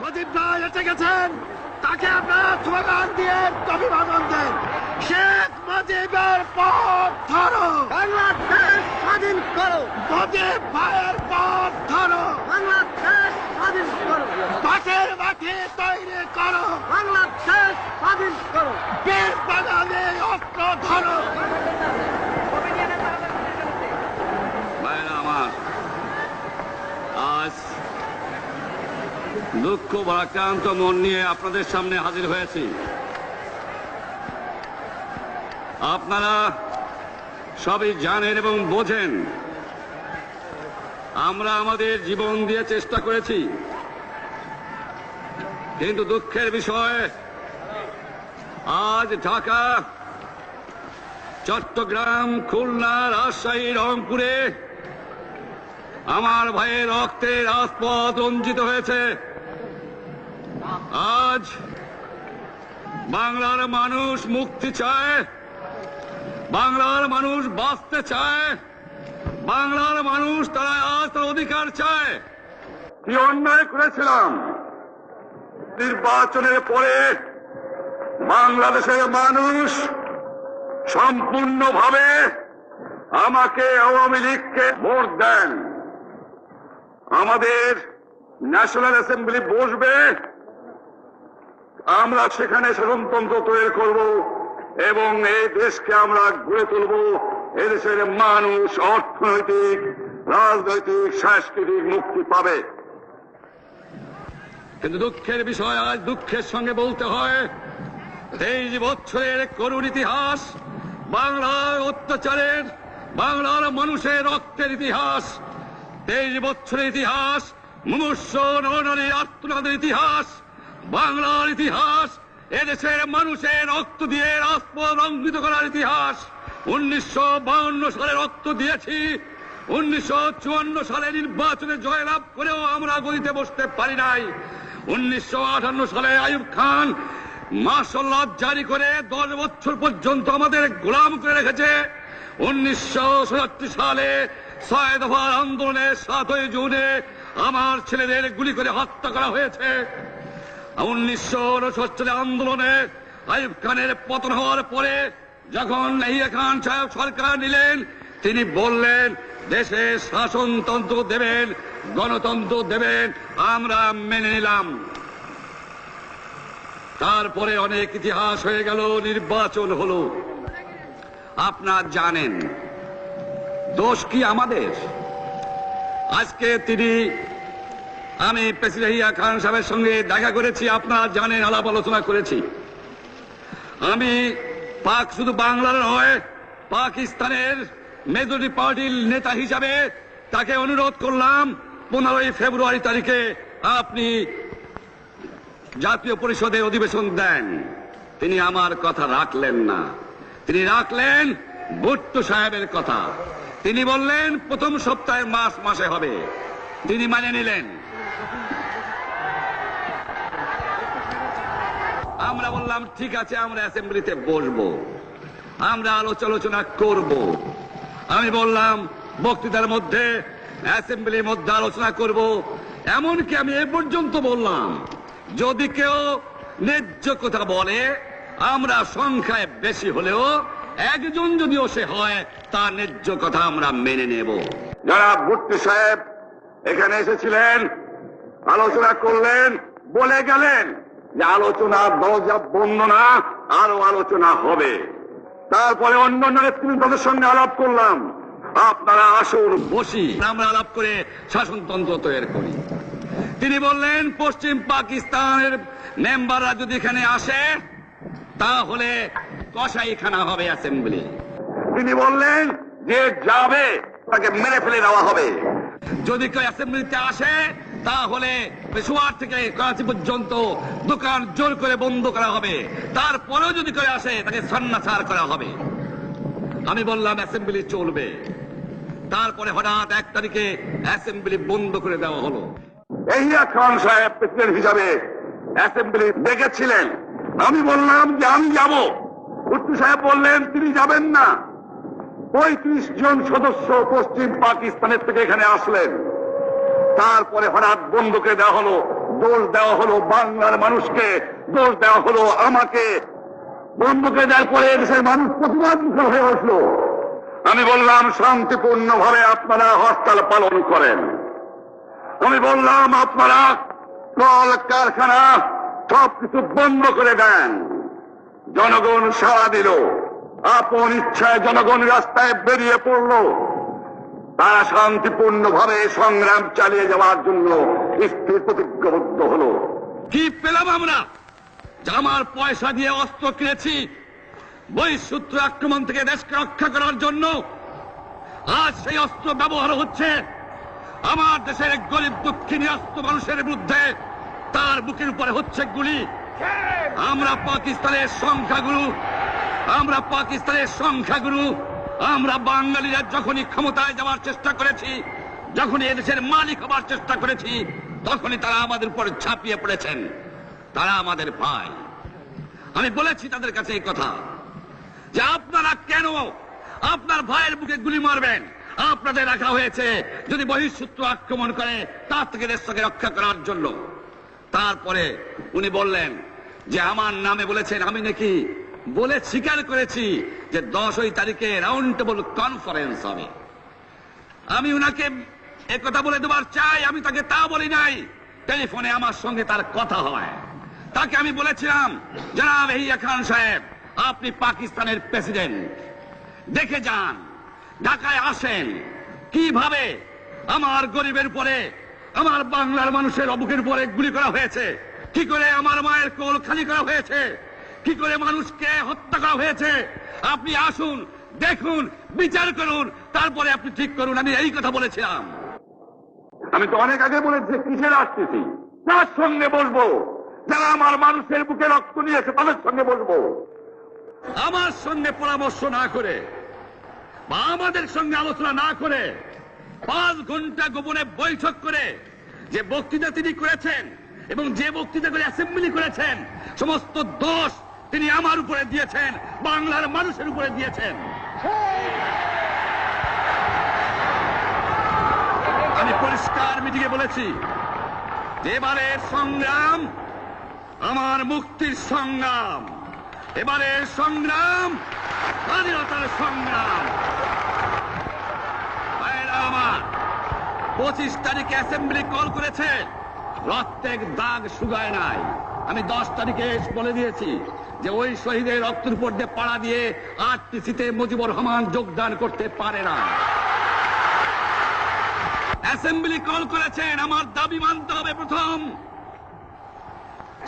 মুজিব ভাই এসে গেছেন, তাকে আপনারা স্লোগান দিয়ে অভিবাদন দেন। শেখ মুজিবের পথ ধরো, বাংলাদেশ স্বাধীন করো, মুজিব ভাইয়ের পথ ধরো, বাংলাদেশ স্বাধীন করো, পাটের মাঠে তৈরি করো, বাংলাদেশ স্বাধীন করো, বীর বাঙালি অস্ত্র ধরো। ভাইরা আমার, আজ দুঃখ ভারাক্রান্ত মন নিয়ে আপনাদের সামনে হাজির হয়েছি। আপনারা সবই জানেন এবং বোঝেন আমরা আমাদের জীবন দিয়ে চেষ্টা করেছি, কিন্তু দুঃখের বিষয় আজ ঢাকা, চট্টগ্রাম, খুলনা, রাজশাহী, রংপুরে আমার ভাইয়ের রক্তে রাজপথ রঞ্জিত হয়েছে। আজ বাংলার মানুষ মুক্তি চায়, বাংলার মানুষ বাঁচতে চায়, বাংলার মানুষ তারা আজ তার অধিকার চায়। কি অন্যায় করেছিলাম নির্বাচনের পরে বাংলাদেশের মানুষ সম্পূর্ণভাবে আমাকে আওয়ামী লীগকে ভোট দেন। আমাদের ন্যাশনাল অ্যাসেম্বলি বসবে, আমরা সেখানে শাসনতন্ত্র তৈরি করব এবং এই দেশকে আমরা গড়ে তুলব। এদেশের মানুষ অর্থনৈতিক, রাজনৈতিক, সাংস্কৃতিক মুক্তি পাবে। কিন্তু দুঃখের বিষয়, আজ দুঃখের সঙ্গে বলতে হয় 23 বছরের করুণ ইতিহাস, বাংলার অত্যাচারের, বাংলার মানুষের রক্তের ইতিহাস, 23 বছরের ইতিহাস, মুমূর্ষ নরনারীর আত্মনাদের ইতিহাস, বাংলার ইতিহাস, এদেশের মানুষের রক্ত দিয়ে রাজপথ রঞ্জিত করার ইতিহাস। 1952 সালে রক্ত দিয়েছি, 1954 সালে নির্বাচনে জয়লাভ করেও আমরা গদিতে বসতে পারি নাই। 1958 সালে আইয়ুব খান মার্শাল ল জারি করে 10 বছর পর্যন্ত আমাদের গোলাম করে রেখেছে। 1967 সালে 6 দফার আন্দোলনে 7ই জুনে আমার ছেলেদের গুলি করে হত্যা করা হয়েছে। 1969 সালে আন্দোলনে আইয়ুব খানের পতন হওয়ার পরে যখন ইয়াহিয়া খান সাহেব সরকার নিলেন, তিনি বললেন দেশে শাসনতন্ত্র দেবেন, গণতন্ত্র দেবেন, আমরা মেনে নিলাম। তারপরে অনেক ইতিহাস হয়ে গেল, নির্বাচন হলো। আপনারা জানেন দোষ কি আমাদের? আজকে আমি প্রেসিডেন্ট ইয়াহিয়া খান সাহেবের সঙ্গে দেখা করেছি, আপনারা জানেন, আলাপ আলোচনা করেছি। আমি শুধু বাংলার নয়, পাকিস্তানের মেজরিটি পার্টির নেতা হিসাবে তাকে অনুরোধ করলাম 15 ফেব্রুয়ারি তারিখে আপনি জাতীয় পরিষদে অধিবেশন দেন। তিনি আমার কথা রাখলেন না, তিনি রাখলেন ভুট্টো সাহেবের কথা। তিনি বললেন প্রথম সপ্তাহের মাসে হবে, তিনি মানে নিলেন। আমরা বললাম ঠিক আছে, আমরা অ্যাসেম্বলিতে বসবো, আমরা আলোচনা করব। আমি বললাম বক্তৃতার মধ্যে, অ্যাসেম্বলির মধ্যে আলোচনা করব। এমনকি আমি এ পর্যন্ত বললাম যদি কেউ ন্যায্য কথা বলে, আমরা সংখ্যায় বেশি হলেও একজন যদিও সে হয়, তার ন্যায্য কথা আমরা মেনে নেব। যারা ভুট্টো সাহেব এখানে এসেছিলেন, আলোচনা করলেন, বলে গেলেন যে আলোচনার দরজা বন্ধ না, আরো আলোচনা হবে। তারপরে অন্য নেতৃত্বের সঙ্গে আলাপ করলাম, আপনারা আসুন বসি, আমরা আলাপ করে শাসনতন্ত্র তৈরি করি। তিনি বললেন পশ্চিম পাকিস্তানের মেম্বাররা যদি এখানে আসে তাহলে কসাইখানা হবে অ্যাসেম্বলি। তিনি বললেন যে যাবে তাকে মেরে ফেলে দেওয়া হবে। যদি কেউ অ্যাসেম্বলিতে আসে তাহলে পেশোয়ার থেকে করাচি পর্যন্ত দোকান জোর করে বন্ধ করা হবে, তারপরেও যদি কেউ আসে তাকে সন্ন্যাসার করা হবে। আমি বললাম অ্যাসেম্বলি চলবে। তারপরে হঠাৎ 1 তারিখে অ্যাসেম্বলি বন্ধ করে দেওয়া হলো। ইয়াহিয়া খান সাহেব প্রেসিডেন্ট হিসাবে অ্যাসেম্বলি ডেকেছিলেন, আমি বললাম যে আমি যাব। ভুট্টো সাহেব বললেন তিনি যাবেন না। 35 জন সদস্য পশ্চিম পাকিস্তানের থেকে এখানে আসলেন। তারপরে হঠাৎ বন্ধ করে দেওয়া হলো, দোষ দেওয়া হলো বাংলার মানুষকে, দোষ দেওয়া হলো আমাকে। বন্ধুকে দেওয়ার পরে দেশের মানুষ প্রতিবাদ হয়ে উঠলো। আমি বললাম শান্তিপূর্ণভাবে আপনারা হরতাল পালন করেন। আমি বললাম আপনারা কল কারখানা সবকিছু বন্ধ করে দেন। জনগণ সাড়া দিল, আপন ইচ্ছায় জনগণ রাস্তায় বেরিয়ে পড়ল। তারা শান্তিপূর্ণভাবে সংগ্রাম চালিয়ে যাওয়ার জন্য স্থির প্রতিজ্ঞাবদ্ধ হলো। কি পেলাম আমরা? আমার পয়সা দিয়ে অস্ত্র কিনেছি বহিঃশত্রু আক্রমণ থেকে দেশকে রক্ষা করার জন্য। আজ সেই অস্ত্র ব্যবহার হচ্ছে আমার দেশের গরিব দুঃখী নিরস্ত্র মানুষের বিরুদ্ধে। তার বুকের উপরে হচ্ছে গুলি। আমরা পাকিস্তানের সংখ্যাগুরু, আমরা বাঙালিরা যখনই ক্ষমতায় যাওয়ার চেষ্টা করেছি, যখনই এদেশের মালিক হবার চেষ্টা করেছি, তখনই তারা আমাদের উপর ঝাঁপিয়ে পড়েছেন। তারা আমাদের ভাই। আমি বলেছি তাদের কাছে এই কথা যে আপনারা কেন আপনার ভাইয়ের বুকে গুলি মারবেন? আপনাদের রাখা হয়েছে যদি বহিঃশত্রু আক্রমণ করে তার থেকে দেশকে রক্ষা করার জন্য। তারপরে উনি বললেন যে আমার নামে বলেছেন, আমি নাকি বলে স্বীকার করেছি যে 10 তারিখে রাউন্ড টেবল কনফারেন্স হবে। আমি উনাকে একথা বলে দেবার চাই, আমি তাকে তা বলি নাই। টেলিফোনে আমার সঙ্গে তার কথা হয়। তাকে আমি বলেছিলাম, জনাব ইয়াহিয়া খান সাহেব, আপনি পাকিস্তানের প্রেসিডেন্ট, দেখে যান, ঢাকায় আসেন কিভাবে আমার গরিবের উপরে, আমার বাংলার মানুষের বুকের উপরে গুলি করা হয়েছে, কি করে আমার মায়ের কোল খালি করা হয়েছে, কি করে মানুষকে হত্যা করা হয়েছে। আপনি আসুন, দেখুন, বিচার করুন, তারপরে আপনি ঠিক করুন। আমি এই কথা বলেছিলাম। আমি তো অনেক আগে বলেছি কিসের আসতেছি, তার সঙ্গে বসবো, যারা আমার মানুষের বুকে রক্ত নিয়েছে তাদের সঙ্গে বসবো। আমার সঙ্গে পরামর্শ না করে বা আমাদের সঙ্গে আলোচনা না করে 5 ঘন্টা গোপনে বৈঠক করে যে বক্তৃতা তিনি করেছেন এবং যে বক্তৃতা করে অ্যাসেম্বলি করেছেন, সমস্ত দোষ তিনি আমার উপরে দিয়েছেন, বাংলার মানুষের উপরে দিয়েছেন। আমি পরিষ্কার মিটিংয়ে বলেছি যে এবারের সংগ্রাম আমার মুক্তির সংগ্রাম, এবারের সংগ্রাম স্বাধীনতার সংগ্রাম। আমার 25 তারিখে অ্যাসেম্বলি কল করেছে, রক্তের দাগ শুকায় নাই। আমি 10 তারিখে বলে দিয়েছি যে ওই শহীদের রক্তের উপর দিয়ে পাড়া দিয়ে আরটিসিতে মুজিবুর রহমান যোগদান করতে পারে না। অ্যাসেম্বলি কল করেছেন, আমার দাবি মানতে হবে। প্রথম,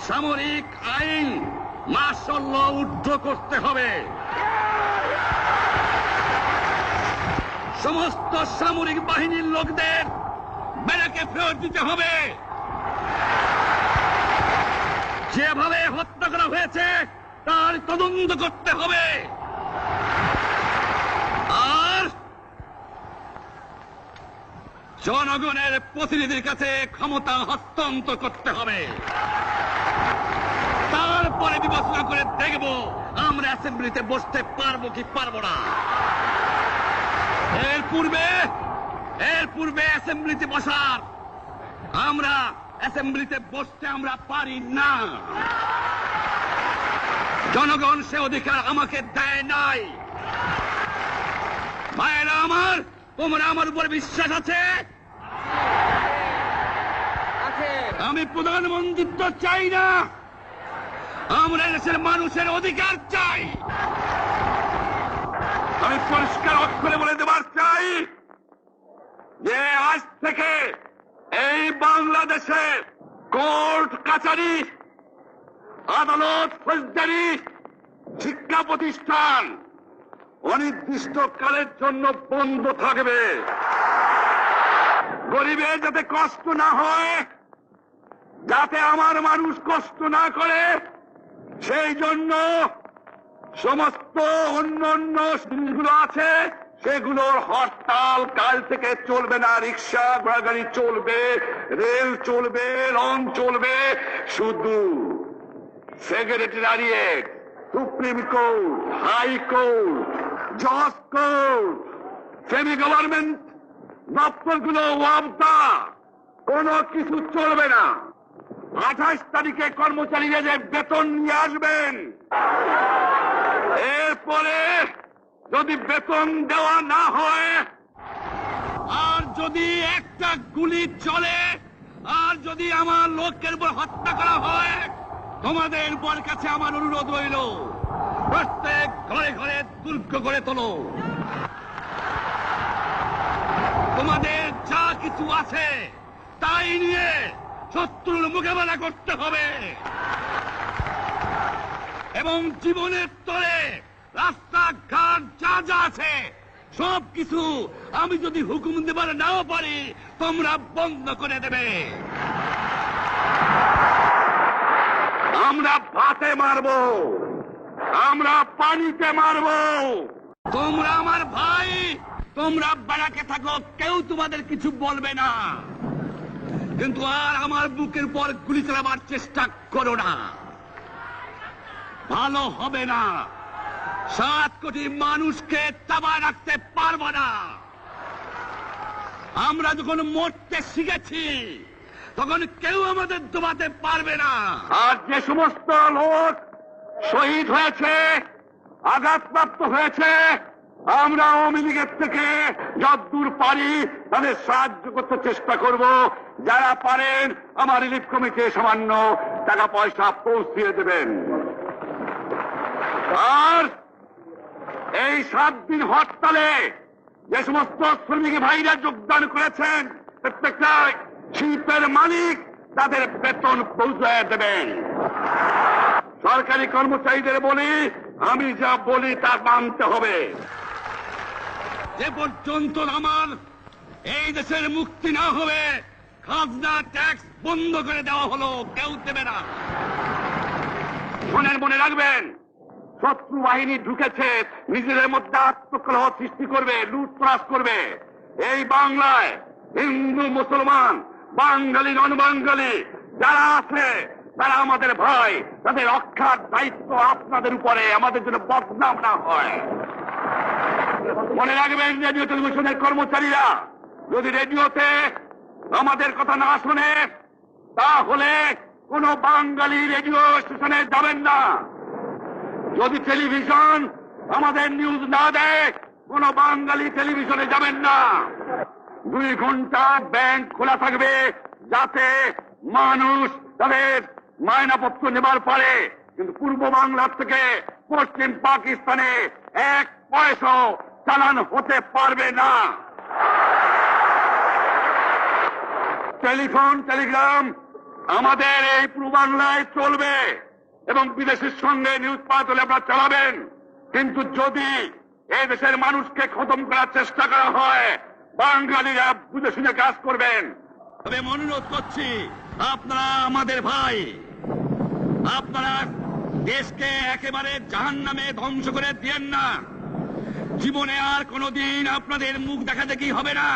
সামরিক আইন মার্শাল ল উদ্ধ করতে হবে। সমস্ত সামরিক বাহিনীর লোকদের ব্যারাকে ফেরত দিতে হবে। যেভাবে হত্যা করা হয়েছে তার তদন্ত করতে হবে। আর জনগণের প্রতিনিধির কাছে ক্ষমতা হস্তান্তর করতে হবে। তারপরে বিবেচনা করে দেখব আমরা অ্যাসেম্বলিতে বসতে পারবো কি পারবো না। এর পূর্বে অ্যাসেম্বলিতে বসার, আমরা অ্যাসেম্বলিতে বসতে আমরা পারি না। জনগণ সে অধিকার আমাকে দেয় নাই। ভাইয়েরা আমার, তোমরা আমার উপর বিশ্বাস আছে? আমি প্রধানমন্ত্রিত্ব চাই না, আমরা দেশের মানুষের অধিকার চাই। আমি পরিষ্কার অক্ষরে বলে দেবার চাই যে আজ থেকে এই বাংলাদেশে কোর্ট কাছারি, আদালত, ফৌজদারি, শিক্ষা প্রতিষ্ঠান অনির্দিষ্টকালের জন্য বন্ধ থাকবে। গরিবের যাতে কষ্ট না হয়, যাতে আমার মানুষ কষ্ট না করে, সেই জন্য সমস্ত অন্যান্য জিনিসগুলো আছে সেগুলোর হরতাল কাল থেকে চলবে না। রিক্সা ঘোড়াগাড়ি চলবে, রেল চলবে, লঞ্চ চলবে। শুধু সেক্রেটারিয়েট, সুপ্রিম কোর্ট, হাইকোর্ট, জজ কোর্ট, সেমি গভর্নমেন্ট দপ্তরগুলো ওয়াবদা, কোনো কিছু চলবে না। 28 তারিখে কর্মচারীরা যে বেতন নিয়ে আসবেন, এরপরে যদি বেতন দেওয়া না হয়, আর যদি একটা গুলি চলে, আর যদি আমার লোকের উপর হত্যা করা হয়, তোমাদের উপর কাছে আমার অনুরোধ রইল, প্রত্যেক ঘরে ঘরে দুর্গ করে তোলো। তোমাদের যা কিছু আছে তাই নিয়ে শত্রুর মোকাবেলা করতে হবে, এবং জীবনের তরে রাস্তাঘাট যা যা আছে সবকিছু আমি যদি হুকুম দেবার নাও পারি, তোমরা বন্ধ করে দেবে। আমরা ভাতে মারবো, আমরা পানিতে মারবো। তোমরা আমার ভাই, তোমরা বাড়াকে থাকো, কেউ তোমাদের কিছু বলবে না, কিন্তু আর আমার বুকের পর গুলি চালাবার চেষ্টা করো না, ভালো হবে না। 7 কোটি মানুষকে তাবায় রাখতে পারবো না। আমরা যখন মরতে শিখেছি তখন কেউ আমাদের দবাতে পারবে না। আর যে সমস্ত লোক শহীদ হয়েছে, আঘাতপ্রাপ্ত হয়েছে, আমরা আওয়ামী লীগের থেকে যতদূর পারি তাদের সাহায্য করতে চেষ্টা করব। যারা পারেন আমার রিলিফ কমিটি সামান্য টাকা পয়সা পৌঁছিয়ে দেবেন। আর এই 7 দিন হরতালে যে সমস্ত শ্রমিক ভাইরা যোগদান করেছেন, প্রত্যেকটা শিল্পের মালিক তাদের বেতন পৌঁছায় দেবেন। সরকারি কর্মচারীদের বলি, আমি যা বলি তা মানতে হবে। যে পর্যন্ত আমার এই দেশের মুক্তি না হবে, খাজনা ট্যাক্স বন্ধ করে দেওয়া হলো, কেউ দেবে না। মনে রাখবেন, শত্রু বাহিনী ঢুকেছে, নিজেদের মধ্যে আত্মকলহ সৃষ্টি করবে, লুটতরাজ করবে। এই বাংলায় হিন্দু মুসলমান, বাঙালি নন বাঙালি যারা আছে তারা আমাদের ভাই, তাদের রক্ষার দায়িত্ব আপনাদের উপরে, আমাদের জন্য বদনাম না হয়। মনে রাখবেন, রেডিও টেলিভিশনের কর্মচারীরা যদি রেডিওতে আমাদের কথা না শোনে, তাহলে কোন বাঙালি রেডিও স্টেশনে যাবেন না। যদি টেলিভিশন আমাদের নিউজ না দেয়, কোন বাঙালি টেলিভিশনে যাবেন না। 2 ঘন্টা ব্যাংক খোলা থাকবে, যাতে মানুষ তাদের মায়নাপত্র নেবার পারে, কিন্তু পূর্ব বাংলার থেকে পশ্চিম পাকিস্তানে 1 পয়সাও চালান হতে পারবে না। টেলিফোন টেলিগ্রাম আমাদের এই পূর্ব বাংলায় চলবে, এবং বিদেশের সঙ্গে নিউজ পাওয়া হলে আপনারা চালাবেন, কিন্তু যদি এই দেশের মানুষকে খতম করার চেষ্টা করা হয়, বাঙালিরা বুঝে শুনে কাজ করবেন। তবে অনুরোধ করছি, আপনারা আমাদের ভাই, আপনারা দেশকে একেবারে জাহান্নামে ধ্বংস করে দিয়েন না। জীবনে আর কোনদিন আপনাদের মুখ দেখা দেখি হবে না।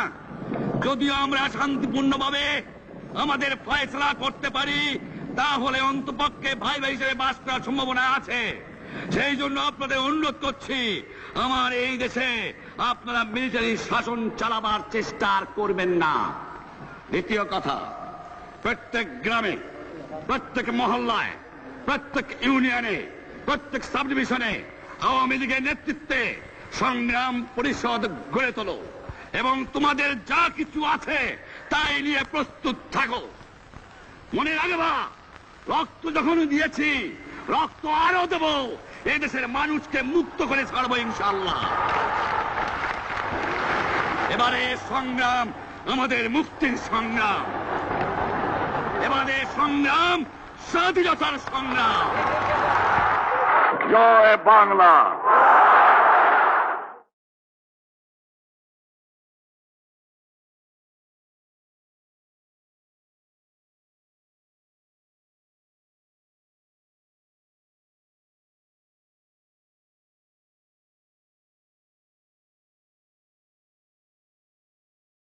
যদিও আমরা শান্তিপূর্ণভাবে আমাদের ফয়সলা করতে পারি, তাহলে অন্তপক্ষে ভাই ভাই হিসেবে বাস করার সম্ভাবনা আছে। সেই জন্য আপনাদের অনুরোধ করছি, আমার এই দেশে আপনারা মিলিটারি শাসন চালাবার চেষ্টা আর করবেন না। দ্বিতীয় কথা, প্রত্যেক গ্রামে, প্রত্যেক মহল্লায়, প্রত্যেক ইউনিয়নে, প্রত্যেক সাব ডিভিশনে আওয়ামী লীগের নেতৃত্বে সংগ্রাম পরিষদ গড়ে তোলো, এবং তোমাদের যা কিছু আছে তাই নিয়ে প্রস্তুত থাকো। মনে রাখবা, রক্ত যখন দিয়েছি, রক্ত আরো দেব, এই দেশের মানুষকে মুক্ত করে ছাড়বো ইনশাআল্লাহ। এবারে সংগ্রাম আমাদের মুক্তির সংগ্রাম, এবারে সংগ্রাম স্বাধীনতার সংগ্রাম। জয় বাংলা।